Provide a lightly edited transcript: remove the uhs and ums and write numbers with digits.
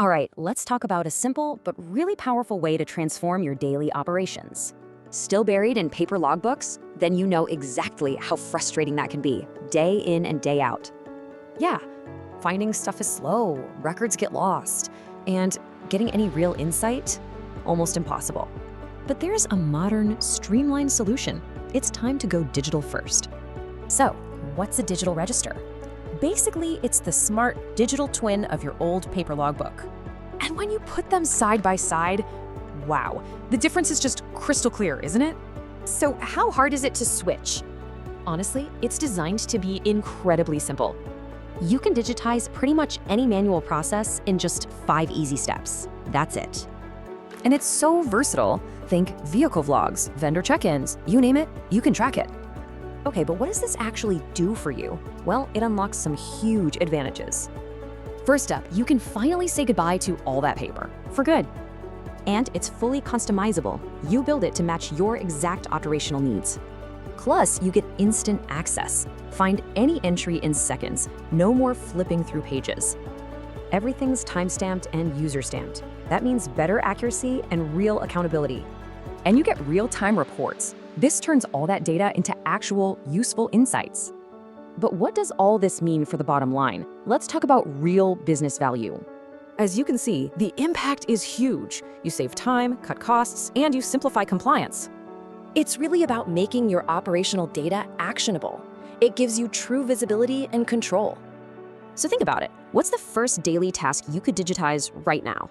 All right, let's talk about a simple but really powerful way to transform your daily operations. Still buried in paper logbooks? Then you know exactly how frustrating that can be, day in and day out. Yeah, finding stuff is slow, records get lost, and getting any real insight? Almost impossible. But there's a modern, streamlined solution. It's time to go digital first. So, what's a digital register? Basically, it's the smart digital twin of your old paper logbook. And when you put them side by side, wow, the difference is just crystal clear, isn't it? So how hard is it to switch? Honestly, it's designed to be incredibly simple. You can digitize pretty much any manual process in just 5 easy steps. That's it. And it's so versatile. Think vehicle vlogs, vendor check-ins, you name it, you can track it. Okay, but what does this actually do for you? Well, it unlocks some huge advantages. First up, you can finally say goodbye to all that paper, for good. And it's fully customizable. You build it to match your exact operational needs. Plus, you get instant access. Find any entry in seconds. No more flipping through pages. Everything's timestamped and user-stamped. That means better accuracy and real accountability. And you get real-time reports. This turns all that data into actual, useful insights. But what does all this mean for the bottom line? Let's talk about real business value. As you can see, the impact is huge. You save time, cut costs, and you simplify compliance. It's really about making your operational data actionable. It gives you true visibility and control. So think about it. What's the first daily task you could digitize right now?